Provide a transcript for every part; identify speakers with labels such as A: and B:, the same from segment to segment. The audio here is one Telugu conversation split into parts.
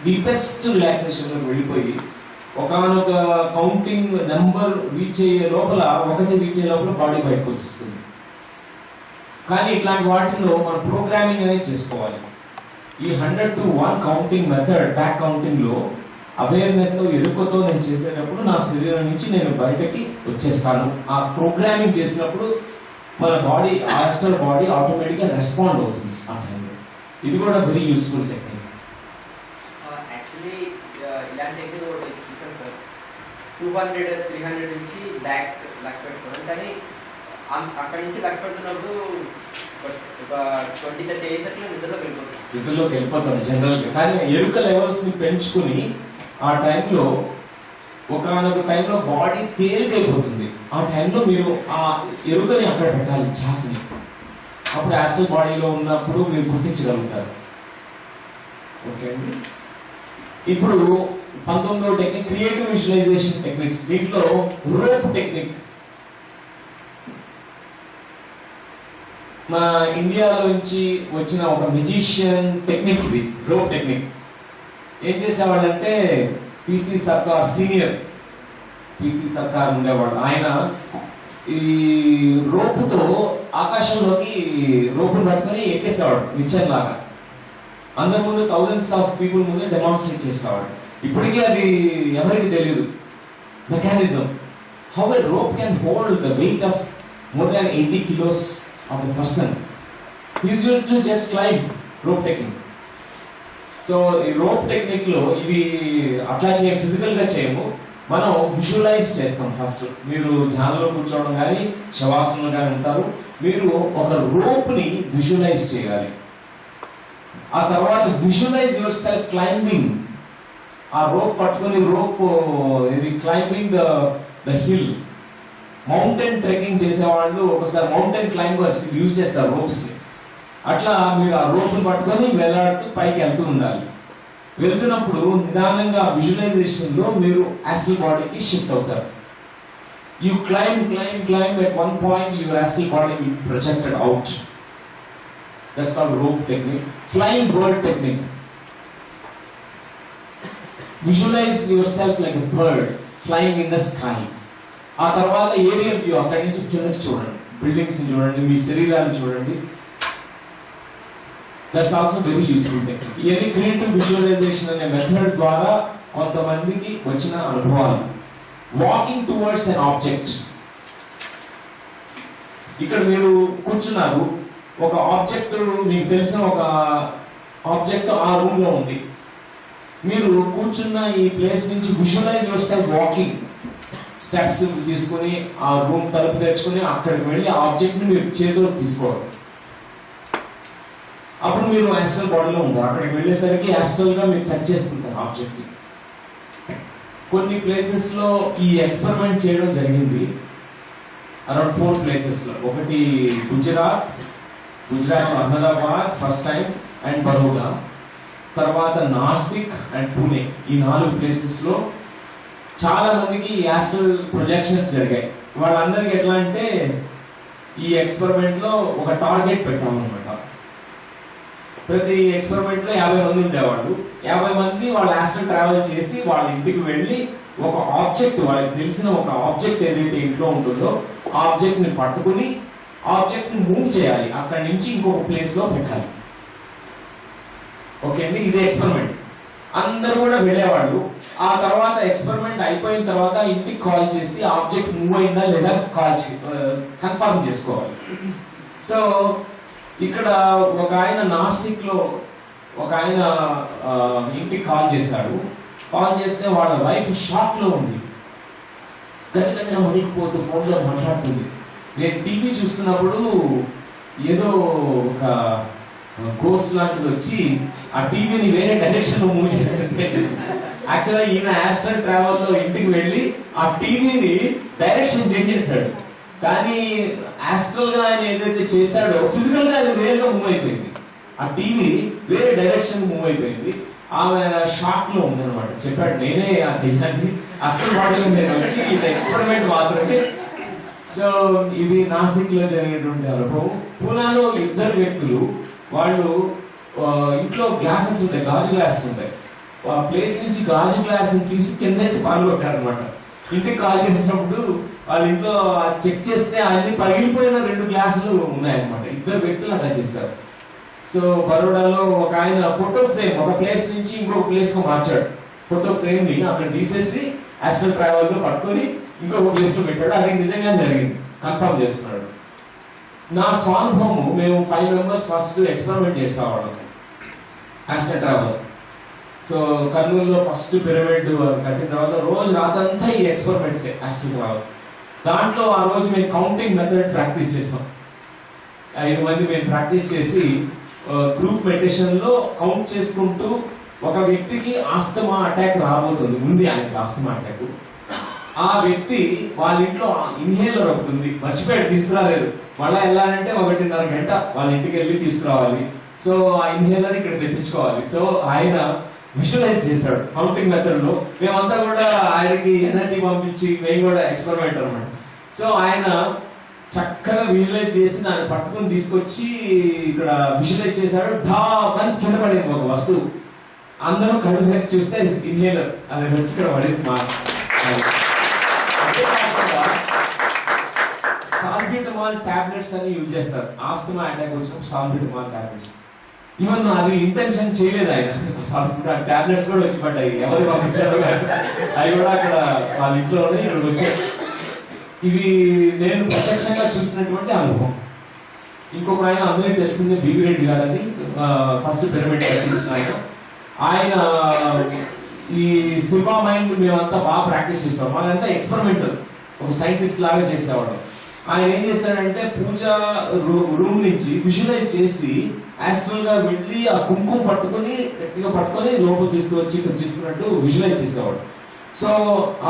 A: డీపెస్ట్ రిలాక్సేషన్ లో వెళ్ళిపోయి ఒకనొక కౌంటింగ్ నెంబర్ రీచ్ అయ్యే లోపల రీచ్ అయ్యే లోపల బాడీ బయటకు వచ్చేస్తుంది. కానీ ఇట్లాంటి వాటిలో మనం ప్రోగ్రామింగ్ అనేది చేసుకోవాలి. ఈ 100 to 1 counting method back counting లో అవేర్నెస్ తో ఎరుకతో నేను చేసేటప్పుడు నా శరీరం నుంచి నేను బయటకి వచ్చేస్తాను. ఆ ప్రోగ్రామింగ్ చేసినప్పుడు మన బాడీ ఆస్ట్రల్ బాడీ ఆటోమేటిక్ గా రెస్పాండ్ అవుతుంది ఆ టైంలో. ఇది కూడా వెరీ యూస్ఫుల్ టెక్నిక్.
B: యాక్చువల్లీ ఇలాంటి టెక్నిక్ ఒకటి చూసాను సార్. 200-300 నుంచి లక్ పెట్టుకోవడం, కానీ అక్కడి నుంచి లక్ పెడుతున్నప్పుడు ఒక 20-30 days అట్లా నిద్రలోకి వెళ్ళిపోతాం
A: జనరల్గా. కానీ ఎరుక లెవెల్స్ ని పెంచుకుని ఆ టైంలో ఒకనొక టైంలో బాడీ తేలికైపోతుంది. ఆ టైంలో మీరు ఆ ఎరుకని అక్కడ పెట్టాలి, ఛాస్ని. అప్పుడు యాస్ట్రల్ బాడీలో ఉన్నప్పుడు మీరు గుర్తించగలుగుతారు. ఓకే అండి. ఇప్పుడు 19వ టెక్నిక్ క్రియేటివ్ విజువలైజేషన్ టెక్నిక్స్. దీంట్లో రోప్ టెక్నిక్. మన ఇండియాలో నుంచి వచ్చిన ఒక మ్యూజిషియన్ టెక్నిక్ ఇది, రోప్ టెక్నిక్. ఏం చేసేవాళ్ళంటే పిసి సర్కార్, సీనియర్ పిసి సర్కార్ ఉండేవాడు. ఆయన ఈ రోపుతో ఆకాశంలోకి రోపును పట్టుకుని ఎక్కేసేవాడు నిచ్చెన లాగా. అందరి ముందు థౌజండ్స్ ఆఫ్ పీపుల్ ముందు డెమాన్స్ట్రేట్ చేసేవాడు. ఇప్పటికీ అది ఎవరికి తెలియదు mechanism. How a rope can hold the weight of more than 80 kilos of a person. He is going to just climb. Rope technique. So ఈ రోప్ టెక్నిక్ లో ఇది అట్లా ఫిజికల్ గా చేయము, మనం విజువలైజ్ చేస్తాం. ఫస్ట్ మీరు ధ్యానంలో కూర్చోవడం కానీ శవాసనంలో కానీ ఉంటారు. మీరు ఒక రోప్ ని విజువలైజ్ చేయాలి. ఆ తర్వాత విజువలైజ్ యువర్ సెల్ఫ్ క్లైంబింగ్. ఆ రోప్ పట్టుకుని రోప్ ఇది climbing the hill. Mountain trekking చేసేవాళ్ళు ఒకసారి మౌంటైన్ క్లైంబర్స్ యూజ్ చేస్తారు రోప్స్ ని. అట్లా మీరు ఆ రోప్ ని పట్టుకొని వేలాడుతూ పైకి వెళ్తూ ఉండాలి. వెళ్తున్నప్పుడు నిదానంగా విజువలైజేషన్ లో మీరు యాస్ట్రల్ బాడీకి షిఫ్ట్ అవుతారు. You climb at one point your astral body will be projected out. That's called rope technique. Flying bird technique. Visualize yourself like a bird flying in the sky. ఆ తర్వాత ఏరియల్ వ్యూ, అక్కడి నుంచి కిందకి చూడండి, బిల్డింగ్స్ ని చూడండి, మీ శరీరాన్ని చూడండి. That's also very useful technique. ఇవన్నీ క్రియేటివ్ విజువలైజేషన్ అనే మెథడ్ ద్వారా కొంతమందికి వచ్చిన అనుభవాలు. Walking towards an object. ఇక్కడ మీరు కూర్చున్నారు, ఒక ఆబ్జెక్ట్ మీకు తెలిసిన ఒక ఆబ్జెక్ట్ ఆ రూమ్ లో ఉంది. మీరు కూర్చున్న ఈ ప్లేస్ నుంచి visualise yourself walking. Steps తీసుకుని ఆ రూమ్ తలుపు తెచ్చుకుని అక్కడికి వెళ్ళి ఆ ఆబ్జెక్ట్ ని మీరు చేతిలో తీసుకోవాలి. అప్పుడు మీరు యాస్ట్రల్ బాడీలో ఉంటారు. అక్కడికి వెళ్ళేసరికి యాస్ట్రల్ గా మీరు టచ్ చేస్తుంటారు ఆబ్జెక్ట్ ని. కొన్ని ప్లేసెస్ లో ఈ ఎక్స్పెరిమెంట్ చేయడం జరిగింది, అరౌండ్ 4 places లో. ఒకటి Gujarat Ahmedabad first time and Baroda, తర్వాత నాసిక్ అండ్ పూణే. ఈ 4 places లో చాలా మందికి యాస్ట్రల్ ప్రొజెక్షన్స్ జరిగాయి. వాళ్ళందరికీ ఎట్లా అంటే ఈ ఎక్స్పెరిమెంట్ లో ఒక టార్గెట్ పెట్టామన్నమాట. ప్రతి ఎక్స్పెరిమెంట్ లో 50 మంది ఉండేవాళ్ళు. 50 మంది వాళ్ళు యాస్ట్రల్ ట్రావెల్ చేసి వాళ్ళ ఇంటికి వెళ్ళి ఒక ఆబ్జెక్ట్, వాళ్ళకి తెలిసిన ఒక ఆబ్జెక్ట్ ఏదైతే ఇంట్లో ఉంటుందో ఆ ఆబ్జెక్ట్ ని పట్టుకుని ఆబ్జెక్ట్ ని మూవ్ చేయాలి, అక్కడి నుంచి ఇంకొక ప్లేస్ లో పెట్టాలి. ఓకే అండి, ఇది ఎక్స్పెరిమెంట్. అందరూ కూడా వెళ్ళేవాళ్ళు. ఆ తర్వాత ఎక్స్పెరిమెంట్ అయిపోయిన తర్వాత ఇంటికి కాల్ చేసి ఆబ్జెక్ట్ మూవ్ అయిందా లేదా కన్ఫర్మ్ చేసుకోవాలి. సో ఇక్కడ ఒక ఆయన నాసిక్ లో ఒక ఆయన ఇంటికి కాల్ చేశాడు. కాల్ చేస్తే వాళ్ళ వైఫ్ షాక్ లో ఉంది, గజ వణికిపోతూ ఫోన్ లో మాట్లాడుతుంది. నేను టీవీ చూస్తున్నప్పుడు ఏదో ఒక గోస్ట్ లాంటిది వచ్చి ఆ టీవీని వేరే డైరెక్షన్ లో మూవ్ చేసింది. యాక్చువల్గా ఈయన యాస్ట్రల్ ట్రావెల్ లో ఇంటికి వెళ్ళి ఆ టీవీని డైరెక్షన్ చేంజ్ చేశాడు. కానీ యాస్ట్రల్ గా ఆయన ఏదైతే చేశాడో ఫిజికల్ గా అది వేరుగా మూవ్ అయిపోయింది. ఆ టీవీ వేరే డైరెక్షన్ మూవ్ అయిపోయింది. ఆమె షాక్ లో ఉంది అనమాట. చెప్పాడు, నేనే తెలియండి అసలు బాడీలో నేను వచ్చి ఇది ఎక్స్పెరిమెంట్ మాత్రమే. సో ఇది నాసిక్ లో జరిగినటువంటి అనుభవం. పూనాలో 2 వ్యక్తులు వాళ్ళు ఇంట్లో గ్లాసెస్ ఉంటాయి, గాజు గ్లాసెస్ ఉంటాయి. ఆ ప్లేస్ నుంచి గాజు గ్లాస్ తీసి కిందేసి పాలు కొట్టారనమాట. ఇంటికి కాల్ చేసినప్పుడు వాళ్ళ ఇంట్లో చెక్ చేస్తే అన్ని పగిలిపోయిన 2 గ్లాసులు ఉన్నాయన్నమాట. 2 వ్యక్తులు అలా చేశారు. సో బరోడాలో ఒక ఆయన ఫోటో ఫ్రేమ్ ఒక ప్లేస్ నుంచి ఇంకొక ప్లేస్ కు మార్చాడు. ఫోటో ఫ్రేమ్ ని అక్కడ తీసేసి ఆస్ట్రల్ ట్రావెల్ లో పట్టుకొని ఇంకొక ప్లేస్ లో పెట్టాడు. అది నిజంగా జరిగింది, కన్ఫర్మ్ చేస్తున్నాడు. నా స్వానుభవము, మేము 5 మెంబర్స్ ఫస్ట్ ఎక్స్పెరిమెంట్ చేసేవాళ్ళం ఆస్ట్రల్ ట్రావెల్. సో కర్నూలులో ఫస్ట్ పిరమిడ్ కట్టిన తర్వాత రోజు రాత్రంతా ఈ ఎక్స్పెరిమెంట్స్ ఆస్ట్రల్ ట్రావెల్. దాంట్లో ఆ రోజు మేము కౌంటింగ్ మెథడ్ ప్రాక్టీస్ చేస్తాం. 5 మంది మేము ప్రాక్టీస్ చేసి గ్రూప్ మెడిటేషన్ లో కౌంట్ చేసుకుంటూ, ఒక వ్యక్తికి ఆస్తమా అటాక్ రాబోతుంది, ఉంది ఆయనకి ఆస్తమా అటాక్. ఆ వ్యక్తి వాళ్ళ ఇంట్లో ఇన్హేలర్ ఒకటి ఉంది, మర్చిపోయాడు, తీసుకురాలేదు. మళ్ళా వెళ్ళాలంటే 1.5 గంట వాళ్ళ ఇంటికి వెళ్ళి తీసుకురావాలి. సో ఆ ఇన్హేలర్ ఇక్కడ తెప్పించుకోవాలి. సో ఆయన విజువలైజ్ చేశాడు కౌంటింగ్ మెథడ్ లో. మేమంతా కూడా ఆయనకి ఎనర్జీ పంపించి మేము కూడా ఎక్స్పెరిమెంట్ అనమాట. సో ఆయన చక్కగా విజువలైజ్ చేసి దాన్ని పట్టుకుని తీసుకొచ్చి ఇక్కడ విజువలైజ్ చేశాడు. ఢాప్ అని కింద పడింది ఒక వస్తువు. అందరూ కళ్ళు తెరిచి చూస్తే ఇన్హేలర్ అది వచ్చి ఇక్కడ పడింది. మా సాల్బ్యూటమాల్ టాబ్లెట్స్ అని యూజ్ చేస్తారు ఆస్తమా అటాక్ వచ్చినప్పుడు. సాల్బ్యూటమాల్ టాబ్లెట్స్ ఈవెన్ అది ఇంటెన్షన్ చేయలేదు ఆయన. టాబ్లెట్స్ కూడా వచ్చి పడ్డాయి, ఎవరు పంపించారు అవి కూడా అక్కడ వాళ్ళ ఇంట్లోనే ఇక్కడికి వచ్చాయి. ఇవి నేను ప్రత్యక్షంగా చూసినటువంటి అనుభవం. ఇంకొక ఆయన అందరికీ తెలిసిందే బివి రెడ్డి గారని, ఫస్ట్ పిరమిడ్ కట్టించిన ఆయన. ఆయన ఈ సిల్వా మైండ్ మేమంతా బాగా ప్రాక్టీస్ చేసాం. మాకంతా ఎక్స్పెరిమెంటల్, ఒక సైంటిస్ట్ లాగా చేసేవాడు. ఆయన ఏం చేశాడంటే పూజ రూమ్ నుంచి విజువలైజ్ చేసి ఆస్ట్రల్ గా వెళ్ళి ఆ కుంకుమ పట్టుకుని గట్టిగా పట్టుకొని లోపల తీసుకువచ్చి ఇక్కడ తీసుకున్నట్టు విజువలైజ్ చేసేవాడు. సో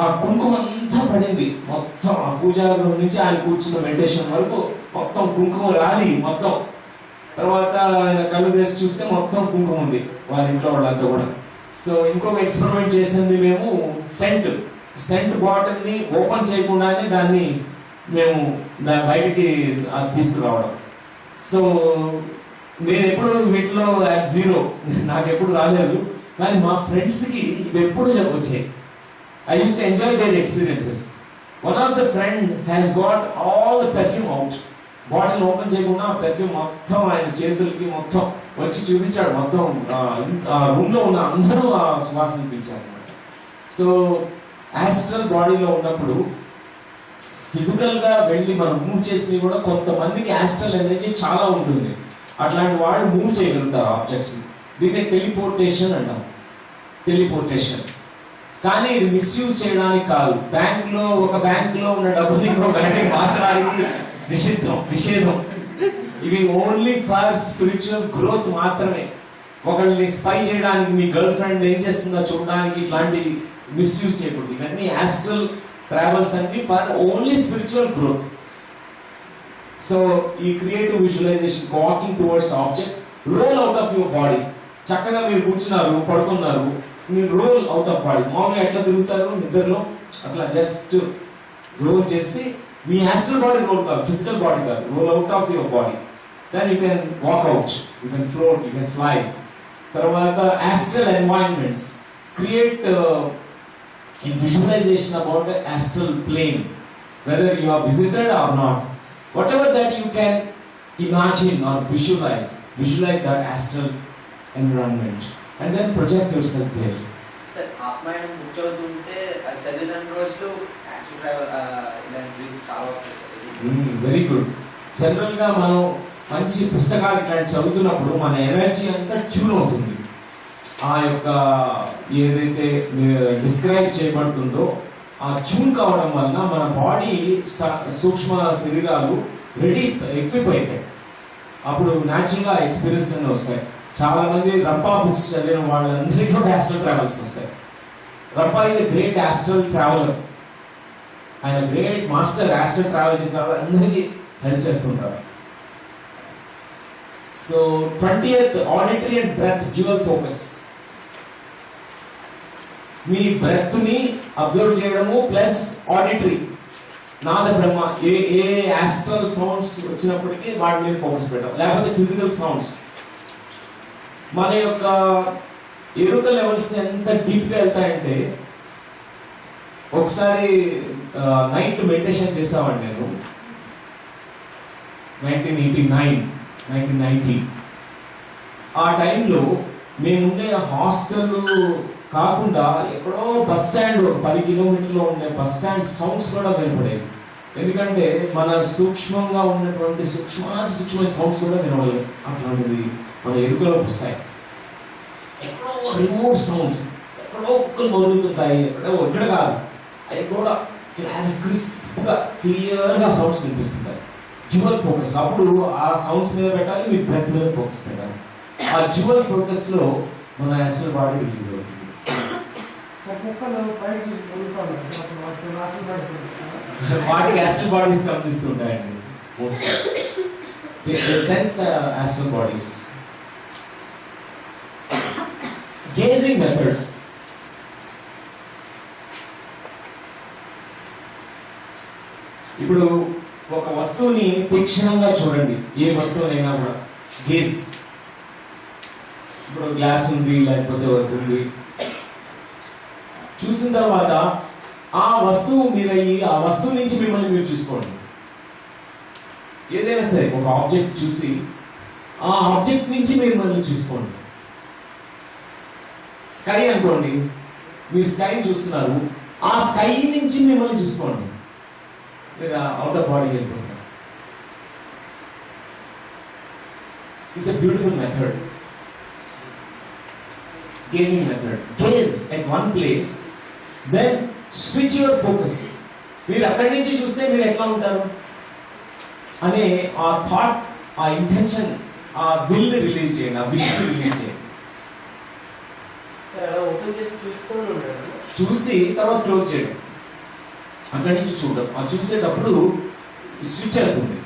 A: ఆ కుంకుమ అంతా పడింది మొత్తం. ఆ పూజా రూమ్ నుంచి ఆయన కూర్చున్న మెడిటేషన్ వరకు మొత్తం కుంకుమ రాలి మొత్తం. తర్వాత ఆయన కళ్ళు తెరిచి చూస్తే మొత్తం కుంకుమ ఉంది వాళ్ళ ఇంట్లో వాళ్ళంతా కూడా. సో ఇంకొక ఎక్స్పెరిమెంట్ చేసింది మేము సెంట్ బాటిల్ ని ఓపెన్ చేయకుండానే దాన్ని మేము దాని బయటికి తీసుకురావడం. సో నేను ఎప్పుడు వీటిలో జీరో, నాకు ఎప్పుడు రాలేదు. కానీ మా ఫ్రెండ్స్ కి ఇది ఎప్పుడు వచ్చాయి. I used to enjoy their experiences. One of the friend has got all the perfume out. Bottle open చేయకుండా పెర్ఫ్యూమ్ మొత్తం ఆయన చేతులకి మొత్తం వచ్చి చూపించాడు. మొత్తం రూమ్ లో ఉన్న అందరూ ఆ సువాసన పీల్చారు అనమాట. సో ఆస్ట్రల్ బాడీలో ఉన్నప్పుడు ఫిజికల్ గా వెళ్ళి మనం మూవ్ చేసి కూడా కొంతమందికి ఆస్ట్రల్ ఎనర్జీ చాలా ఉంటుంది. అట్లాంటి వాళ్ళు మూవ్ చేయగలుగుతారు ఆబ్జెక్ట్స్. దీన్ని టెలిపోర్టేషన్ అంటాం, టెలిపోర్టేషన్. కానీ ఇది మిస్యూజ్ చేయడానికి కాదు. ఒక బ్యాంక్ లో ఉన్న డబ్బుని ఇంకో బ్యాంక్ మార్చడానికి నిషేధం. ఇవి ఓన్లీ ఫర్ స్పిరిచువల్ గ్రోత్ మాత్రమే. ఒకళ్ళని స్పై చేయడానికి, మీ గర్ల్ ఫ్రెండ్ ఏం చేస్తుందో చూడడానికి ఇట్లాంటి మిస్యూజ్ చేయకూడదు. ఇవన్నీ ఆస్ట్రల్ ట్రావెల్స్ అన్ని for only spiritual growth. So ఈ creative visualisation, walking towards object, roll out of your body. చక్కగా మీరు కూర్చున్నారు, పడుకున్నారు, మీరు రోల్ అవుట్ ఆఫ్ బాడీ. మామూలుగా ఎట్లా తిరుగుతారు నిద్రలో, అట్లా జస్ట్ రోల్ చేసి మీ ఆస్ట్రల్ బాడీ రోల్ కాదు, ఫిజికల్ బాడీ కాదు, roll out of your body. Then you can walk out, you can float, you can fly. తర్వాత astral environments, create a visualization about the astral plane, whether you are visited or not. Whatever that you can imagine or visualize that astral environment and then project yourself there.
B: Sir, ఆత్మాయనం కూర్చోతుంటే అది చదివిన రోజులు ఆస్ట్రల్ ట్రావెల్ ఇలాంటి డ్రీమ్స్ చాలా వస్తాయి.
A: Very good. జనరల్ గా మనం మంచి పుస్తకాలు ఇట్లాంటి చదువుతున్నప్పుడు మన ఎనర్జీ అంతా ట్యూన్ అవుతుంది. ఆ యొక్క ఏదైతే డిస్క్రైబ్ చేయబడుతుందో ఆ ట్యూన్ కావడం వలన మన బాడీ సూక్ష్మ శరీరాలు ఎక్విప్ అవుతాయి. అప్పుడు న్యాచురల్ గా ఎక్స్పీరియన్స్ అన్నీ వస్తాయి. చాలా మంది రప్పా బుక్స్ చదివిన వాళ్ళందరికీ కూడా ఆస్ట్రల్ ట్రావెల్స్ వస్తాయి. రప్పా ఇది గ్రేట్ ఆస్ట్రల్ ట్రావెలర్. ఆయన గ్రేట్ మాస్టర్. ఆస్ట్రల్ ట్రావెల్ చేసిన వాళ్ళందరికీ హెల్ప్ చేస్తుంటారు. So 20th auditory and breath dual focus. మీ బ్రెత్ ని అబ్జర్వ్ చేయడము ప్లస్ ఆడిటరీ, నాద బ్రహ్మ, ఏ ఆస్ట్రల్ సౌండ్స్ వచ్చినప్పటికీ వాటి మీద ఫోకస్ పెట్టడం, లేకపోతే ఫిజికల్ సౌండ్స్. మన యొక్క ఎరుక లెవెల్స్ ఎంత డీప్గా వెళ్తాయంటే, ఒకసారి నైట్ మెడిటేషన్ చేస్తామండి నేను 1990 ఆ టైంలో మేముండే హాస్టల్ కాకుండా ఎక్కడో బస్ స్టాండ్ 10 కిలోమీటర్లో ఉండే బస్ స్టాండ్ సౌండ్స్ కూడా వినపడేవి. ఎందుకంటే మన సూక్ష్మంగా ఉన్నటువంటి సూక్ష్మమైన సౌండ్స్ కూడా వినపడలేదు. అట్లాంటిది మన ఎరుకలోకి వస్తాయి. ఎక్కడో రిమోట్ సౌండ్స్, ఎక్కడో కుక్కలు మొరుగుతుంటాయి, ఎక్కడ కాదు, అవి కూడా క్రిస్ప్గా క్లియర్గా సౌండ్స్ వినిపిస్తుంటాయి. డ్యూయల్ ఫోకస్, అప్పుడు ఆ సౌండ్స్ మీద పెట్టాలి, మీ బ్రెత్ మీద ఫోకస్ పెట్టాలి. ఆ డ్యూయల్ ఫోకస్ లో మన యాసిడ్ బాడీ రిలీజ్ అవుతుంది. వాటికి యాసిడ్ బాడీస్ కనిపిస్తుంటాయండి most. Sense the acid bodies. Gazing method. ఇప్పుడు ఒక వస్తువుని తీక్షణంగా చూడండి, ఏ వస్తువునైనా కూడా గేజ్. ఇప్పుడు గ్లాస్ ఉంది, లేకపోతే వర్క్ ఉంది, చూసిన తర్వాత ఆ వస్తువు మీద ఆ వస్తువు నుంచి మిమ్మల్ని మీరు చూసుకోండి. ఏదైనా సరే ఒక ఆబ్జెక్ట్ చూసి ఆ ఆబ్జెక్ట్ నుంచి మీరు మిమ్మల్ని చూసుకోండి. స్కై అనుకోండి, మీరు స్కైని చూస్తున్నారు, ఆ స్కై నుంచి మిమ్మల్ని చూసుకోండి. అవుట్ ఆఫ్ బాడీ వెళ్ళిపోతారు. It's a beautiful method, gazing method. Gaze at one place, then switch your focus. మీరు అక్కడి నుంచి చూస్తే మీరు ఎట్లా ఉంటారు అనే ఆ థాట్, ఆ ఇంటెన్షన్, ఆ విల్ రిలీజ్ చేయండి, ఆ విష్ రిలీజ్ చేయండి. చూసి తర్వాత క్లోజ్ చేయడం, అక్కడి నుంచి చూడడం. ఆ చూసేటప్పుడు స్విచ్ అవుతుంది,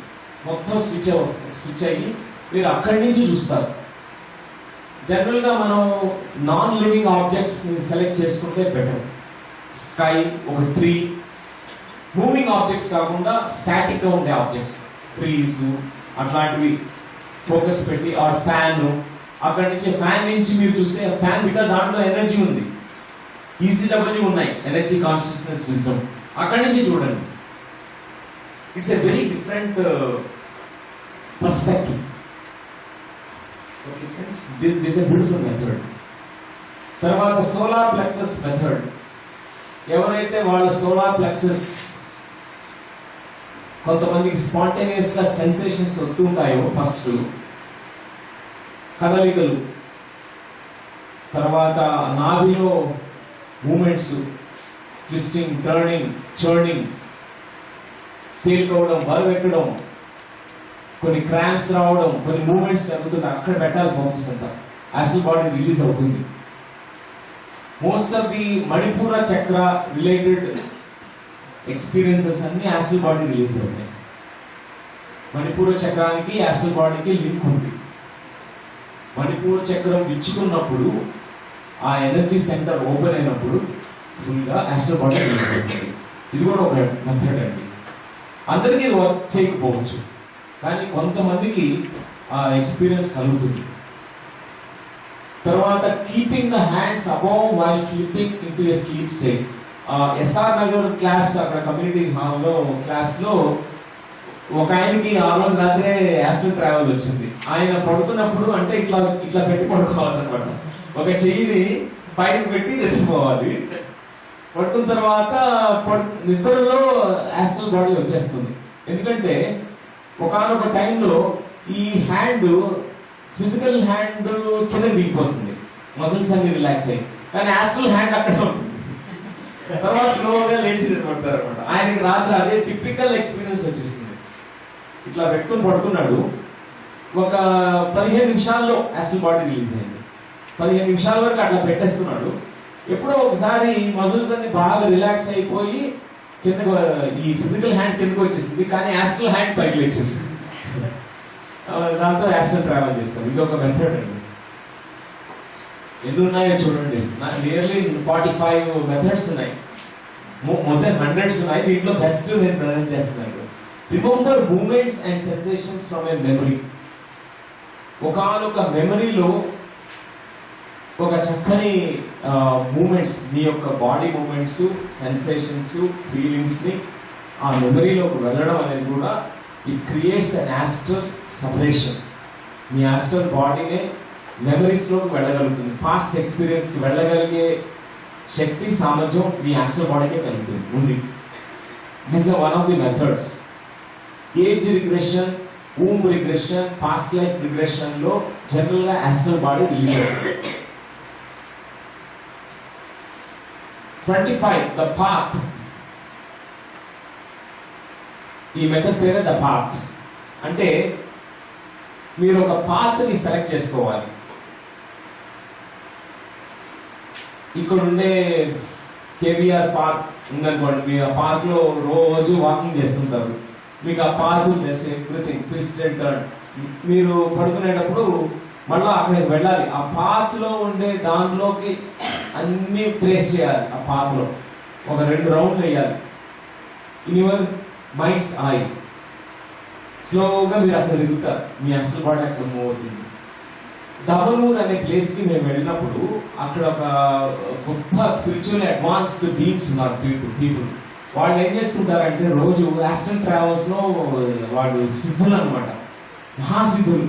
A: మొత్తం స్విచ్ అయ్యి మీరు అక్కడి నుంచి చూస్తారు. జనరల్ గా మనం నాన్ లివింగ్ ఆబ్జెక్ట్స్ సెలెక్ట్ చేసుకుంటే బెటర్. స్కై, ఒక ట్రీ, మూవింగ్ ఆబ్జెక్ట్స్ కాకుండా స్టాటిక్ గా ఉండే ఆబ్జెక్ట్స్, ట్రీస్ అట్లాంటివి ఫోకస్ పెట్టి. ఆర్ ఫ్యాన్, అక్కడి నుంచి ఫ్యాన్ నుంచి మీరు చూస్తే ఫ్యాన్, బికాస్ దాంట్లో ఎనర్జీ ఉంది, ECW ఉన్నాయి, ఎనర్జీ, కాన్షియస్నెస్, విజ్డమ్. అక్కడి నుంచి చూడండి. It's a very different perspective. Okay friends, this is a beautiful method. తర్వాత సోలార్ ప్లెక్సస్ మెథడ్. ఎవరైతే వాళ్ళ సోలార్ ప్లెక్సస్ కొంతమందికి స్పాంటేనియస్ గా సెన్సేషన్స్ వస్తుంటాయో, ఫస్ట్ కదలికలు, తర్వాత నాభిలో మూమెంట్స్, ట్విస్టింగ్, టర్నింగ్, చర్నింగ్, తేలికవడం, బరువెక్కడం, కొన్ని క్రాంప్స్ రావడం, కొన్ని మూమెంట్స్ జరుగుతుంది, అక్కడ పెట్టాలి ఫోకస్ అంతా. యాసిడ్ బాడీ రిలీజ్ అవుతుంది. మోస్ట్ ఆఫ్ ది మణిపూర చక్ర రిలేటెడ్ ఎక్స్పీరియన్సెస్ అన్ని యాసిడ్ బాడీ రిలీజ్ అవుతాయి. మణిపూర చక్రానికి యాసిడ్ బాడీకి లింక్ ఉంది. మణిపూర చక్రం విచ్చుకున్నప్పుడు, ఆ ఎనర్జీ సెంటర్ ఓపెన్ అయినప్పుడు ఫుల్గా యాసిడ్ బాడీ రిలీజ్ అవుతుంది. ఇది కూడా ఒక మెథడ్ అండి. అందరికీ వర్క్ చేయకపోవచ్చు, కానీ కొంతమందికి ఆ ఎక్స్పీరియన్స్ కలుగుతుంది. తర్వాత keeping the hands above while sleeping into a sleep state. SR Nagar class, అక్కడ కమ్యూనిటీ హాల్లో క్లాస్ లో ఒక ఆయనకి ఆ రోజు రాత్రే యాసిడ్ ట్రావెల్ వచ్చింది. ఆయన పడుకున్నప్పుడు, అంటే ఇట్లా పెట్టి పడుకోవాలన్నమాట, ఒక చెయ్యిని పైకి పెట్టి నిద్రపోవాలి. పడుకున్న తర్వాత నిద్రలో యాస్ట్రల్ బాడీ వచ్చేస్తుంది. ఎందుకంటే ఒకనొక టైంలో ఈ హ్యాండ్, ఫిజికల్ హ్యాండ్ కింద దిగిపోతుంది, మసిల్స్ అన్ని రిలాక్స్ అయ్యి, కానీ యాస్ట్రల్ హ్యాండ్ అక్కడ ఉంటుంది. తర్వాత స్లోగా లేచి పడతారు అనమాట. ఆయనకి రాత్రి అదే టిపికల్ ఎక్స్పీరియన్స్ వచ్చేస్తుంది. ఇట్లా పెట్టుకుని పడుకున్నాడు, ఒక 15 నిమిషాల్లో యాసిడ్ బాడీ రిలీజ్ అయింది. 15 నిమిషాల వరకు అట్లా పెట్టేస్తున్నాడు. ఎప్పుడో ఒకసారి మజిల్స్ అన్ని బాగా రిలాక్స్ అయిపోయి కిందకు, ఈ ఫిజికల్ హ్యాండ్ కిందకు వచ్చేసింది, కానీ యాస్ట్రల్ హ్యాండ్ పైకి లేచింది. దాంతో యాస్ట్రల్ ట్రావెల్ చేస్తాం. ఇది ఒక మెథడ్ అండి. ఎన్ని ఉన్నాయో చూడండి, నియర్లీ 45 మెథడ్స్ ఉన్నాయి, మోర్ దెన్ 100s ఉన్నాయి. దీంట్లో బెస్ట్ నేను ప్రజెంట్ చేస్తున్నాను. Remember moments and sensations from a memory. ఒకనొక మెమరీలో ఒక చక్కని మూమెంట్స్, మీ యొక్క బాడీ మూమెంట్స్, సెన్సేషన్స్, ఫీలింగ్స్ని ఆ మెమరీలోకి వెళ్ళడం అనేది కూడా it creates an astral separation. మీ యాస్ట్రల్ బాడీనే మెమరీస్లోకి వెళ్ళగలుగుతుంది. పాస్ట్ ఎక్స్పీరియన్స్కి వెళ్ళగలిగే శక్తి, సామర్థ్యం మీ యాస్ట్రల్ బాడీకే కలుగుతుంది ఉంది. This is one of the methods. Age regression, womb regression, past life regression లో జనరల్ గా astral బాడీ రిలీజ్ అవుతుంది. 25 the path. ఈ మెథడ్ పేరే ద పాత్. అంటే మీరు ఒక పాత్ ని సెలెక్ట్ చేసుకోవాలి. ఇక్కడ ఉండే కేబిఆర్ పార్క్ ఉందనుకోండి, మీరు ఆ పార్క్ లో రోజు వాకింగ్ చేస్తుంటారు, మీకు ఆ పాత్ ఎవ్రీథింగ్ ట్విస్టెడ్. మీరు పడుకునేటప్పుడు మళ్ళీ అక్కడికి వెళ్ళాలి. ఆ పాత్ లో ఉండే దాంట్లోకి అన్ని ప్లేస్ చేయాలి. ఆ పాత్ లో ఒక 2 రౌండ్లు వేయాలి. ఇన్ యువర్ మైండ్స్ ఐ స్లోగా మీరు అక్కడ తిరుగుతారు. మీ అసలు బాడీ అక్కడ మూవ్ అవుతుంది. దమనూర్ అనే ప్లేస్ కి మేము వెళ్ళినప్పుడు అక్కడ ఒక గొప్ప స్పిరిచువల్ అడ్వాన్స్డ్ బీయింగ్స్ ఉన్నారు. పీపుల్ వాళ్ళు ఏం చేస్తుంటారంటే రోజు యాస్ట్రల్ ట్రావెల్స్ లో వాళ్ళు సిద్ధులు అనమాట, మహాసిద్ధులు.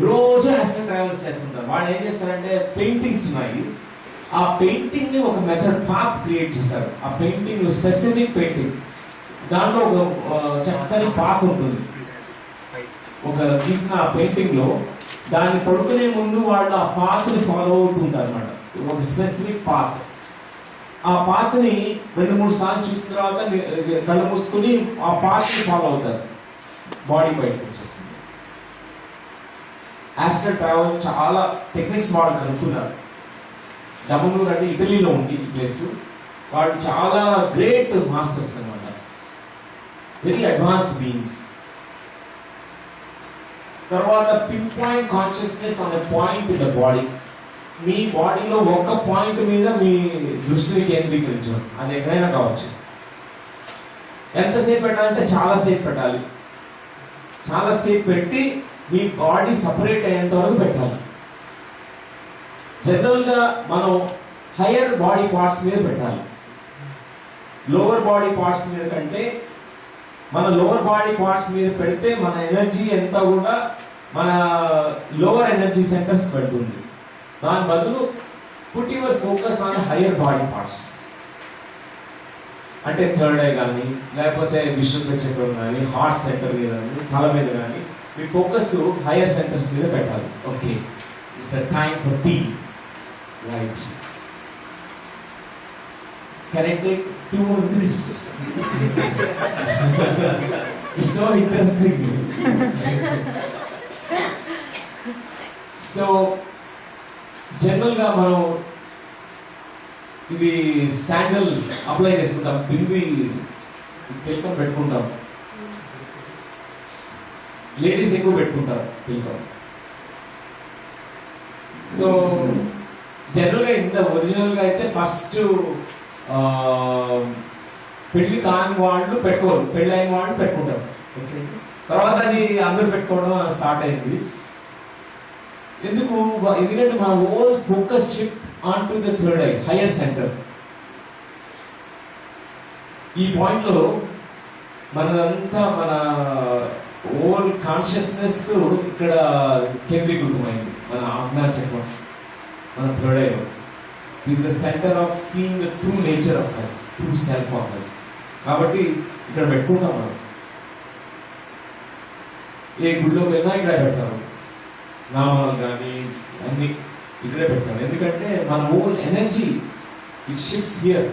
A: రోజు యాస్ట్రల్ ట్రావెల్స్ చేస్తుంటారు. వాళ్ళు ఏం చేస్తారంటే పెయింటింగ్స్ ఉన్నాయి. ఆ పెయింటింగ్ ని ఒక మెథడ్ పాత్ క్రియేట్ చేశారు. ఆ పెయింటింగ్ స్పెసిఫిక్ పెయింటింగ్, దాంట్లో ఒక చక్కని పాత్ ఉంటుంది. ఒక తీసిన ఆ పెయింటింగ్ లో దాన్ని పడుకునే ముందు వాళ్ళు ఆ పాత్ ని ఫాలో అవుతుంటారు అనమాట. ఒక స్పెసిఫిక్ పాత్. ఆ పాత్ ని 2-3 సార్లు చూసిన తర్వాత కళ్ళు మూసుకుని ఆ పాత్ ని ఫాలో అవుతారు. బాడీ బయటకు వచ్చేస్తుంది. యాస్ట్రల్ ట్రావెల్ చాలా టెక్నిక్స్ వాళ్ళు కనుక్కున్నారు. దమనూర్ అంటే ఇటలీలో ఉంది ఈ ప్లేస్. వాళ్ళు చాలా గ్రేట్ మాస్టర్స్ అనమాట, వెరీ అడ్వాన్స్డ్ బీయింగ్స్. తర్వాత పిన్ పాయింట్ కాన్షియస్నెస్ అనే పాయింట్ ఇన్ ద బాడీ. మీ బాడీలో ఒక్క పాయింట్ మీద మీ దృష్టిని కేంద్రీకరించడం. అది ఎక్కడైనా కావచ్చు. ఎంతసేపు పెట్టాలంటే చాలాసేపు పెట్టాలి. చాలాసేపు పెట్టి మీ బాడీ సపరేట్ అయ్యేంత వరకు పెట్టాలి. జనరల్ గా మనం హయ్యర్ బాడీ పార్ట్స్ మీద పెట్టాలి. లోవర్ బాడీ పార్ట్స్ మీద కంటే మన లోవర్ బాడీ పార్ట్స్ మీద పెడితే మన ఎనర్జీ ఎంత కూడా మన లోవర్ ఎనర్జీ సెంటర్స్ పెడుతుంది. దాని బదులు put your focus on higher body parts. అంటే థర్డ్ ఐ కానీ, లేకపోతే విశుద్ధ చక్రం కానీ, హార్ట్ సెంటర్ మీద కానీ, తల మీద కానీ మీ ఫోకస్ హయ్యర్ సెంటర్స్ మీద పెట్టాలి. Okay, it's the time for tea. Right, can I take 2 more minutes? It's so interesting. So, general గా మనం ఇది శాండల్ అప్లై చేసుకుంటాం, బింది తిలకం పెట్టుకుంటాం. లేడీస్ ఎక్కువ పెట్టుకుంటారు తిలకం. సో జనరల్ గా ఇంత ఒరిజినల్ గా అయితే ఫస్ట్ పెళ్లి కాని వాళ్ళు పెట్టుకోరు, పెళ్లి అయిన వాళ్ళు పెట్టుకుంటారు. తర్వాత అది అందరూ పెట్టుకోవడం స్టార్ట్ అయింది. ఎందుకంటే మన whole focus shift on to the third eye, higher centre. ఈ పాయింట్ లో మనదంతా మన ఓల్ కాన్షియస్నెస్ ఇక్కడ కేంద్రీకృతమైంది. మన ఆజ్ఞా చక్రం, మన third ఐలో. This is the center of seeing the true nature of us, true self of us. కాబట్టి ఇక్కడ పెట్టుకుంటాం మనం. ఏ గుడిలోకి వెళ్ళినా ఇక్కడే పెడతారు. నామాలు కానీ అన్ని ఇక్కడే పెడతారు. ఎందుకంటే మన own energy it shifts here.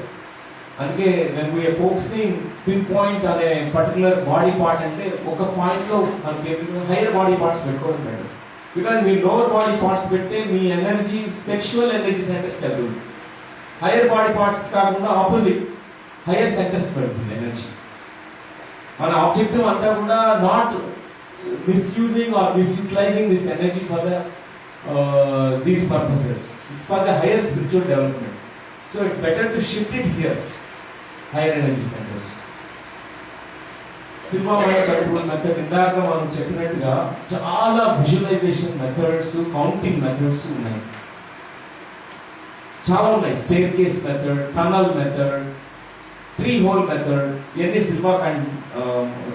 A: అందుకే when we are focusing pinpoint అనే పర్టికులర్ బాడీ పార్ట్ అంటే ఒక పాయింట్ లో మనకి హైయర్ బాడీ పార్ట్స్ పెట్టుకోవడం బెటర్. బికాజ్ మీ లోవర్ బాడీ పార్ట్స్ పెడితే మీ ఎనర్జీ సెక్షువల్ ఎనర్జీ సెంటర్స్ తగ్గుతుంది. హైయర్ బాడీ పార్ట్స్ కాకుండా ఆపోజిట్ హైయర్ సెంటర్స్ పెడుతుంది ఎనర్జీ. మన ఆబ్జెక్టివ్ అంతా కూడా not misusing or misutilizing this energy for the these purposes. It's for the higher spiritual development. So it's better to shift it here, hire energy centres. Cinema method ఇందాక మనం చెప్పినట్టుగా చాలా విజువలైజేషన్ మెథడ్స్, కౌంటింగ్ మెథడ్స్ ఉన్నాయి. చాలా ఉన్నాయి. Staircase method, tunnel method, 3 hole method, ఇవన్నీ Silva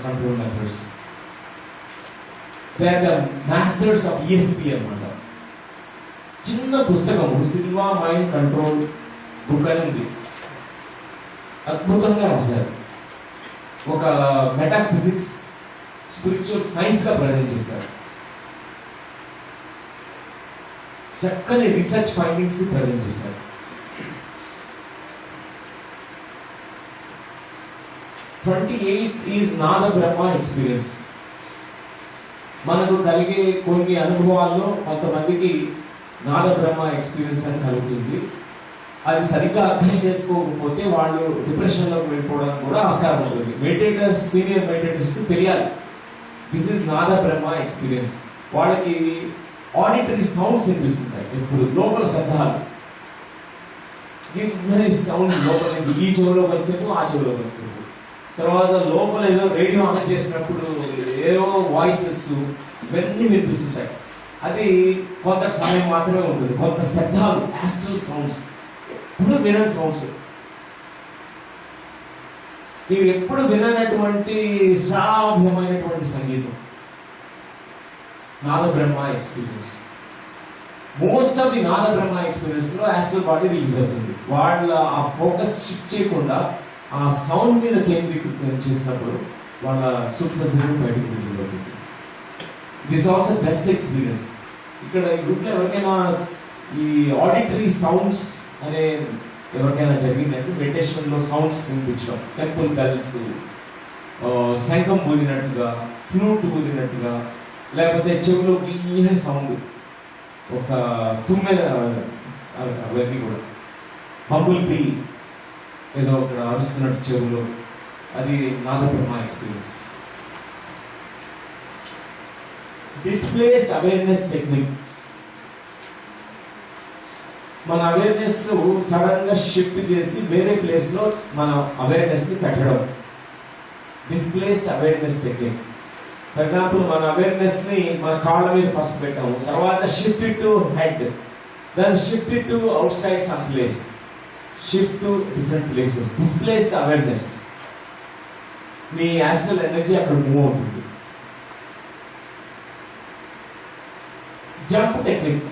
A: control methods. They are the masters of ESP అన్నమాట. చిన్న పుస్తకం సిల్వా మైండ్ కంట్రోల్ బుక్ అని ఉంది. అద్భుతంగా రాశారు. ఒక మెటాఫిజిక్స్, స్పిరిచువల్ సైన్స్ గా ప్రజెంట్ చేశారు. చక్కని రీసెర్చ్ ఫైండింగ్స్ ప్రజెంట్ చేశారు. Is Nada Brahma experience. మనకు కలిగే కొన్ని అనుభవాల్లో కొంతమందికి నాద బ్రహ్మ ఎక్స్పీరియన్స్ అని కలుగుతుంది. అది సరిగ్గా అర్థం చేసుకోకపోతే వాళ్ళు డిప్రెషన్లోకి వెళ్ళిపోవడానికి కూడా ఆస్కారం ఉంటుంది. మెడిటేటర్స్, సీనియర్ మెడిటేటర్స్ తెలియాలి this is Nada Brahma experience. వాళ్ళకి ఆడిటరీ సౌండ్స్ వినిపిస్తుంటాయి. ఇప్పుడు లోపల శబ్దాలు, సౌండ్ లోపల నుంచి ఈ చెవులో కలిసేపు ఆ చెవులో కలిసేపు. తర్వాత లోపల ఏదో రేడియో ఆన్ చేసినప్పుడు ఏదో వాయిసెస్ ఇవన్నీ వినిపిస్తుంటాయి. అది కొంత సమయం మాత్రమే ఉంటుంది. కొంత శబ్దాలు, యాస్ట్రల్ సౌండ్స్, ఎప్పుడు వినని సౌండ్స్, మీరు ఎప్పుడు విననటువంటి శ్రావ్యమైనటువంటి సంగీతం, నాద Brahma experience. Most of the Nada Brahma experience లో యాస్ట్రల్ బాడీ రిలీజ్ అవుతుంది. వాళ్ళ ఆ ఫోకస్ షిఫ్ట్ చేయకుండా ఆ సౌండ్ మీద కేంద్రీకృతం చేసినప్పుడు వాళ్ళ సూక్ష్మ శరీరం బయటకు వెళ్ళిపోతుంది. This also best experience. ఇక్కడ ఈ గ్రూప్ లో ఎవరికైనా ఈ ఆడిటరీ సౌండ్స్ అనే ఎవరికైనా జరిగిందంటే మెడిటేషన్ లో సౌండ్స్ వినిపించడం, టెంపుల్ బెల్స్, శంఖం ఊదినట్టుగా, ఫ్లూట్ ఊదినట్టుగా, లేకపోతే చెవులో గీయని సౌండ్, ఒక తుమ్మెద, అవన్నీ కూడా బబుల్ బీ ఏదో ఒక అరుస్తున్నట్టు చెవులో, అది Nada Brahma experience. Displaced awareness technique. మన అవేర్నెస్ సడన్ గా షిఫ్ట్ చేసి వేరే ప్లేస్ లో మన అవేర్నెస్ ని పెట్టడం, displaced awareness technique. For example, మన అవేర్నెస్ ని మన కాళ్ళ మీద ఫస్ట్ పెట్టాము, తర్వాత shift to head, then shift to outside some place, shift to different places. Displaced awareness. మీ యాస్ట్రల్ ఎనర్జీ అక్కడ మూవ్ అవుతుంది. Jump technique.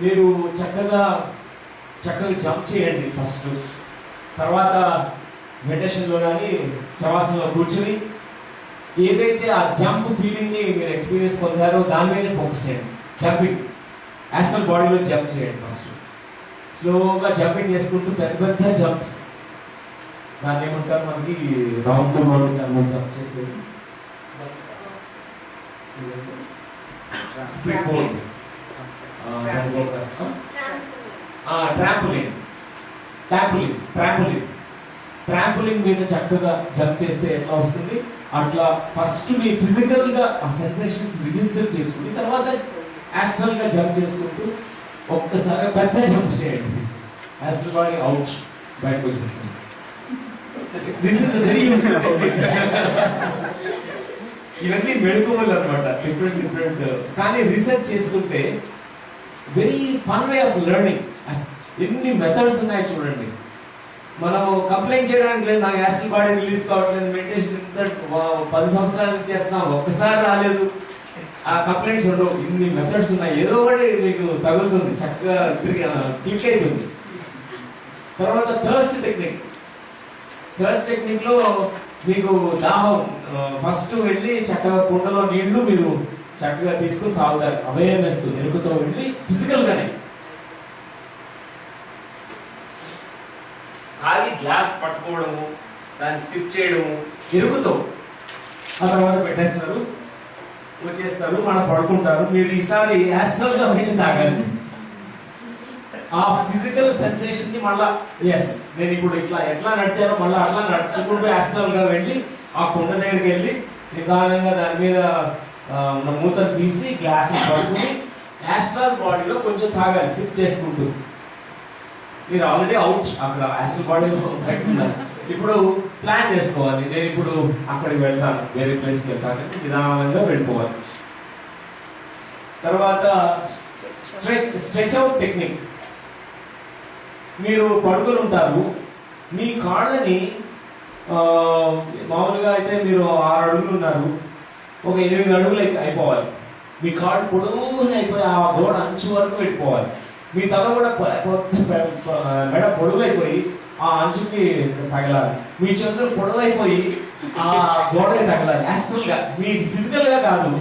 A: మీరు చక్కగా జంప్ చేయండి ఫస్ట్. తర్వాత మెడిటేషన్లో కానీ శవాసనలో కూర్చుని ఏదైతే ఆ జంప్ ఫీలింగ్ ని మీరు ఎక్స్పీరియన్స్ పొందారో దాని మీద ఫోకస్ చేయండి. జంపింగ్, యాస్ట్రల్ బాడీలో జంప్ చేయండి ఫస్ట్. స్లోగా జంపింగ్ చేసుకుంటూ పెద్ద పెద్ద జంప్స్, దాన్ని ఏమంటారు మనకి రౌండ్ బాడీ జంప్ చేసేది స్ప్లిట్ బోర్డ్, ట్రాంపులింగ్ మీద చక్కగా జంప్ చేస్తే ఎట్లా వస్తుంది అట్లా ఫస్ట్ మీ ఫిజికల్ గా ఆ సెన్సేషన్స్ రిజిస్టర్ చేసుకుని తర్వాత యాస్ట్రల్ గా జంప్ చేసుకుంటూ ఒక్కసారి పెద్ద జంప్ చేయండి. యాస్ట్రల్ బాడీ అవుట్, బయటకు వచ్చేస్తుంది. This is very useful technique. ఇవన్నీ మెళకువలు అన్నమాట, డిఫరెంట్. కానీ రీసెర్చ్ చేస్తుంటే very fun way of learning. ఎన్ని మెథడ్స్ ఉన్నాయో చూడండి. మనం కంప్లైంట్ చేయడానికి లేదు, నాకు యాస్ట్రల్ బాడీ రిలీజ్ కావట్లేదు, మెడిటేషన్ 10 సంవత్సరాల నుంచి చేస్తున్నాం, ఒక్కసారి రాలేదు, ఆ కంప్లైంట్స్ ఉండవు. ఇన్ని మెథడ్స్ ఉన్నాయి, ఏదో ఒకటి మీకు తగులుతుంది, చక్కగా క్లిక్ అవుతుంది. తర్వాత థర్స్ట్ టెక్నిక్ లో మీకు దాహం, ఫస్ట్ వెళ్ళి చక్కగా కుండలో నీళ్లు మీరు చక్కగా తీసుకుని తాగుతారు. అవేర్నెస్ ఎరుకుతో వెళ్ళి ఫిజికల్ గానే ఖాళీ గ్లాస్ పట్టుకోవడము, దాన్ని సిప్ చేయడము ఎరుకుతో. ఆ తర్వాత పెట్టేస్తారు, వచ్చేస్తారు, మనం పడుకుంటారు. మీరు ఈసారి యాస్ట్రల్ గా వెళ్ళి తాగాలి. ఆ ఫిజికల్ సెన్సేషన్ ని మళ్ళా ఎస్ నేను ఇప్పుడు ఎట్లా నడిచారో మళ్ళీ అట్లా నడుచుకుంటూ యాస్ట్రల్ గా వెళ్ళి ఆ కుండ దగ్గరికి వెళ్ళి నిదానంగా దాని మీద ఉన్న మూతలు తీసి గ్లాస్ పడుకుని యాస్ట్రల్ బాడీలో కొంచెం తాగాలి సిప్ చేసుకుంటూ. మీరు ఆల్రెడీ అవుట్, అక్కడ యాస్ట్రల్ బాడీలో బయట ఉన్నారు. ఇప్పుడు ప్లాన్ చేసుకోవాలి, నేను ఇప్పుడు అక్కడికి వెళ్తాను, వేరే ప్లేస్కి వెళ్తాను, నిదానంగా వెళ్ళిపోవాలి. తర్వాత స్ట్రెచ్ అవుట్ టెక్నిక్. మీరు పడుకొని ఉంటారు, మీ కాళ్ళని మామూలుగా అయితే మీరు 6 అడుగులు ఉన్నారు, ఒక 8 అడుగులు అయిపోవాలి. మీ కాళ్ళు పొడవుగా అయిపోయి ఆ గోడ అంచు వరకు వెళ్ళిపోవాలి. మీ తల కూడా మెడ పొడవైపోయి ఆ అంచుకి తగలాలి. మీ చేతులు పొడవైపోయి ఆ గోడకి తగలాలి. యాస్ట్రల్ గా, మీ ఫిజికల్ గా కాదు,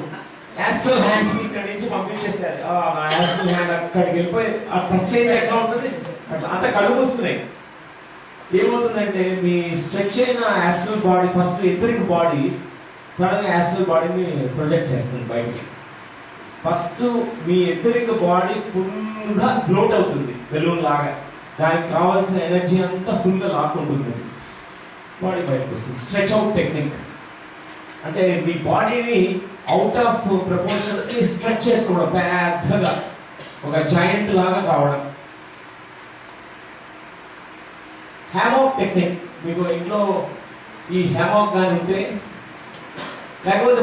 A: యాస్ట్రల్ హ్యాండ్స్ ఇక్కడ నుంచి పంపించేస్తారు. ఆ యాస్ట్రల్ హ్యాండ్ అక్కడికి వెళ్ళిపోయి ఆ టచ్ అయితే ఎట్లా ఉంటుంది అట్లా అంత కళ్ళు వస్తున్నాయి. ఏమవుతుందంటే మీ స్ట్రెచ్ అయిన astral body first etheric body sudden astral బాడీని ప్రొజెక్ట్ చేస్తుంది బయటికి. ఫస్ట్ మీ ఎథరిక్ బాడీ ఫుల్ గా ఫ్లోట్ అవుతుంది బెలూన్ లాగా, దానికి కావాల్సిన ఎనర్జీ అంతా ఫుల్ గా లాక్కుంటుంది, బాడీ బయటకు వస్తుంది. స్ట్రెచ్ అవుట్ టెక్నిక్ అంటే మీ బాడీని అవుట్ ఆఫ్ ప్రపోర్షన్స్ స్ట్రెచ్ చేసుకోవడం, పెద్దగా ఒక జాయింట్ లాగా కావడం. హ్యామాక్ టెక్నిక్, మీకు ఇంట్లో ఈ హ్యామాక్ కానీ ఉంటే, లేకపోతే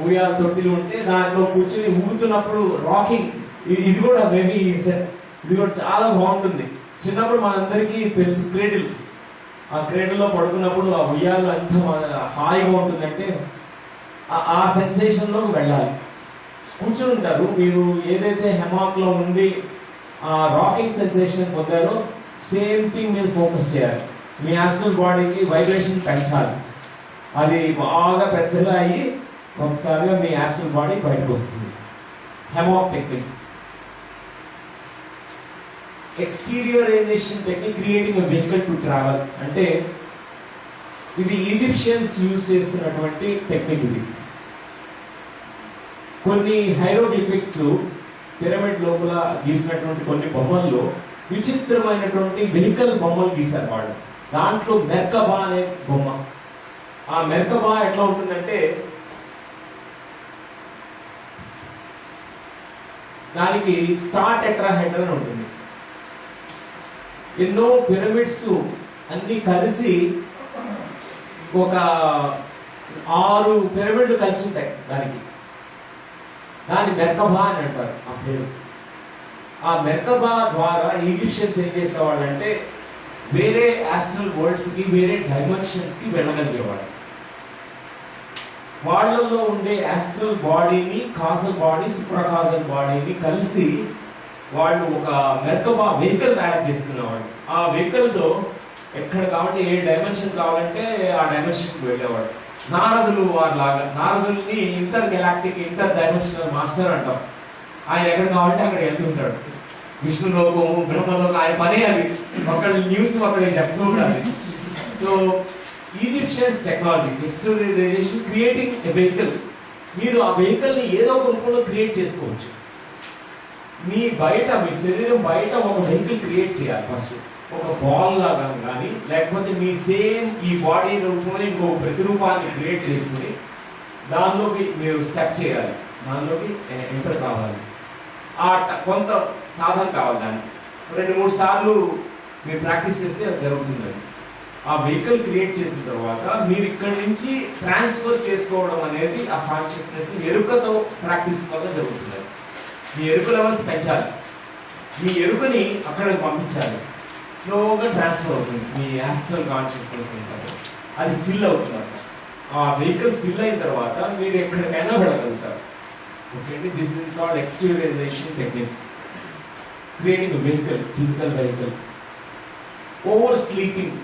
A: ఉయ్యాల తొట్టిలు ఉంటే దాంట్లో కూర్చొని ఊగుతున్నప్పుడు రాకింగ్, ఇది కూడా మేబీ ఇది కూడా చాలా బాగుంటుంది. చిన్నప్పుడు మనందరికీ తెలుసు క్రేడిల్, ఆ క్రేడిల్లో పడుకున్నప్పుడు ఆ ఉయ్యాలు అంతా హాయిగా ఉంటుందంటే ఆ సెన్సేషన్ లో వెళ్ళాలి. కూర్చొని ఉంటారు, మీరు ఏదైతే హెమాక్ లో ఉండి ఆ రాకింగ్ సెన్సేషన్ పొందారో సేమ్ థింగ్ మీద ఫోకస్ చేయాలి. మీ యాస్ట్రల్ బాడీకి వైబ్రేషన్ పెంచాలి, అది బాగా పెద్దగా అయ్యి ఒకసారిగా మీ యాస్ట్రల్ బాడీ బయటకు వస్తుంది. హెమాక్ technique. Exteriorization technique, creating a vehicle to travel. అంటే ఇది ఈజిప్షియన్స్ యూజ్ చేస్తున్నటువంటి టెక్నిక్. ఇది కొన్ని హైరోగ్లిఫిక్స్ పిరమిడ్ లోపల గీసినటువంటి కొన్ని బొమ్మల్లో విచిత్రమైనటువంటి వెహికల్ బొమ్మలు గీశారు వాళ్ళు. దాంట్లో మెర్కబా అనే బొమ్మ. ఆ మెర్కబా ఎట్లా ఉంటుందంటే దానికి స్టార్ టెట్రాహెడ్రన్ అని ఉంటుంది. ఎన్నో పిరమిడ్స్ అన్ని కలిసి ఒక 6 పిరమిడ్లు కలిసి ఉంటాయి దానికి. దాని మెర్కబా అని అంటారు ఆ పేరు. ఆ మెర్కబా ద్వారా ఈజిప్షియన్స్ ఏం చేసేవాళ్ళంటే వేరే ఆస్ట్రల్ వరల్డ్స్ కి, వేరే డైమెన్షన్స్ కి వెళ్ళగలిగేవాళ్ళు. వాళ్ళలో ఉండే ఆస్ట్రల్ బాడీని, కాజల్ బాడీ, సుప్రకాజల్ బాడీని కలిసి వాళ్ళు ఒక మెర్కబా వెహికల్ తయారు చేసుకునేవాళ్ళు. ఆ వెహికల్ తో ఎక్కడ కావాలంటే ఏ డైమెన్షన్ కావాలంటే ఆ డైమెన్షన్ కి వెళ్ళేవాడు. నారదులు వారిలాగా, నారదుల్ని intergalactic, interdimensional master అంటాం. ఆయన ఎక్కడ కావాలంటే అక్కడ వెళ్తుంటాడు. విష్ణు లోకము, బ్రహ్మలోకం, ఆయన పనే అది. ఒకళ్ళ న్యూస్ ఒకళ్ళకి చెప్తూ ఉండాలి. So Egyptians technology, externalisation, creating a vehicle. మీరు ఆ వెహికల్ ని ఏదో ఒక రూపంలో క్రియేట్ చేసుకోవచ్చు. మీ బయట, మీ శరీరం బయట ఒక వెహికల్ క్రియేట్ చేయాలి ఫస్ట్. ఒక బాల్ లాగా కానీ, లేకపోతే మీ సేమ్ ఈ బాడీ రూపంలో ఇంకో ప్రతిరూపాన్ని క్రియేట్ చేసుకుని దానిలోకి మీరు స్టెప్ చేయాలి, దానిలోకి ఎంటర్ కావాలి. ఆ కొంత సాధన కావాలి. దాన్ని 2-3 సార్లు మీరు ప్రాక్టీస్ చేస్తే అది జరుగుతుంది. ఆ వెహికల్ క్రియేట్ చేసిన తర్వాత మీరు ఇక్కడి నుంచి ట్రాన్స్ఫర్ చేసుకోవడం అనేది ఆ కాన్షియస్నెస్ ఎరుకతో ప్రాక్టీస్ వల్ల జరుగుతుంది. మీ ఎరుక లెవెల్స్ పెంచాలి, మీ ఎరుకని అక్కడికి పంపించాలి. స్లోగా ట్రాన్స్ఫర్ అవుతుంది మీ యాస్ట్రల్ కాన్షియస్నెస్ అంటారు, అది ఫిల్ అవుతుంది. ఆ వెహికల్ ఫిల్ అయిన తర్వాత మీరు ఎక్కడికైనా వెళ్ళగలుగుతారు. ఓకే అండి, this is called exteriorization technique, creating vehicle, physical vehicle. Over sleeping,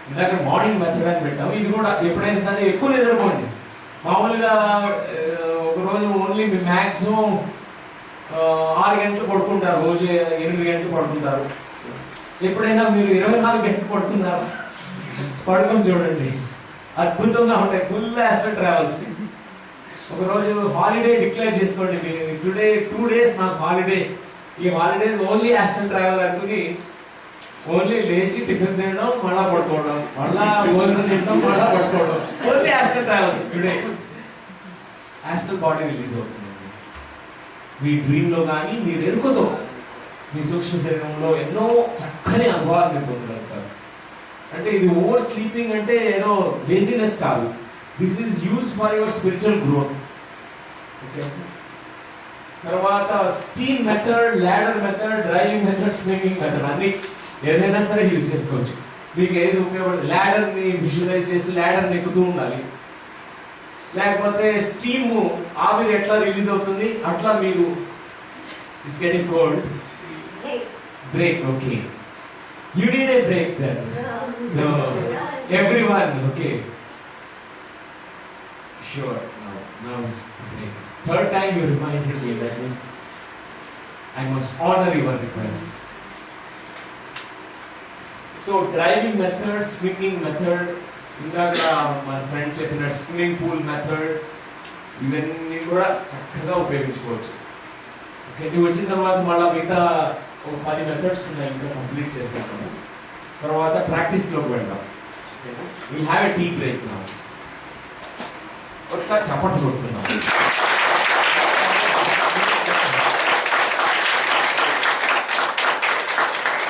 A: ఇందాక మార్నింగ్ మెథడ్ అని పెట్టాము. ఇది కూడా ఎప్పుడైనా సరే ఎక్కువ నిద్రపోండి. మామూలుగా ఒక రోజు ఓన్లీ మీ మ్యాక్సిమం 6 గంటలు పడుకుంటారు, రోజు 8 గంటలు పడుకుంటారు. ఎప్పుడైనా మీరు 24 గంటలు పడుకున్నారు, పడుకొని చూడండి, అద్భుతంగా ఉంటాయి. Full astral travels. ఒక రోజు హాలిడే డిక్లేర్ చేసుకోండి. టుడే 2 days నాకు హాలిడేస్, ఈ హాలిడేస్ ఓన్లీ యాస్ట్రల్ ట్రావెల్ అనుకుని ఓన్లీ లేచి టిఫిన్ తినడం, మళ్ళా పడుకోవడం, మళ్ళా భోజనం తినడం, మళ్ళా పడుకోవడం, only astral travels. Today astral body release అవుతుంది మీ డ్రీమ్ లో కానీ, మీరు ఎరుకతో మీ సూక్ష్మ శరీరంలో ఎన్నో చక్కని అనుభవాలు మీరు పొందగలుగుతారు. అంటే ఇది ఓవర్ స్లీపింగ్ అంటే ఏదో లేజినెస్ కాదు. This is use for your spiritual growth. Okay, తర్వాత steam method, ladder method, driving method, swinging method అన్ని ఏదైనా సరే యూజ్ చేసుకోవచ్చు. మీకు ఏది ఉపయోగపడుతుంది, ల్యాడర్ ని విజువలైజ్ చేసి ల్యాడర్ ని ఎక్కుతూ ఉండాలి. లేకపోతే స్టీమ్ ఆవిరి ఎట్లా రిలీజ్ అవుతుంది అట్లా మీరు it's getting cold break. Okay, you need a break then. No, everyone, okay. Sure, now is the break. Third time you reminded me, that means I must honor your request. So driving method, swinging method, ఇందాక మన ఫ్రెండ్ చెప్పిన స్విమ్మింగ్ పూల్ మెథడ్, ఇవన్నీ కూడా చక్కగా ఉపయోగించుకోవచ్చు. ఓకే, నువ్వు వచ్చిన తర్వాత మళ్ళీ మిగతా ఒక 10 మెథడ్స్ ఉన్నాయి, ఇంకా కంప్లీట్ చేసేస్తాను. తర్వాత ప్రాక్టీస్ లోకి వెళ్దాం. Will have a tea break now. ఒకసారి చప్పట్లు కొట్టుకుందాం.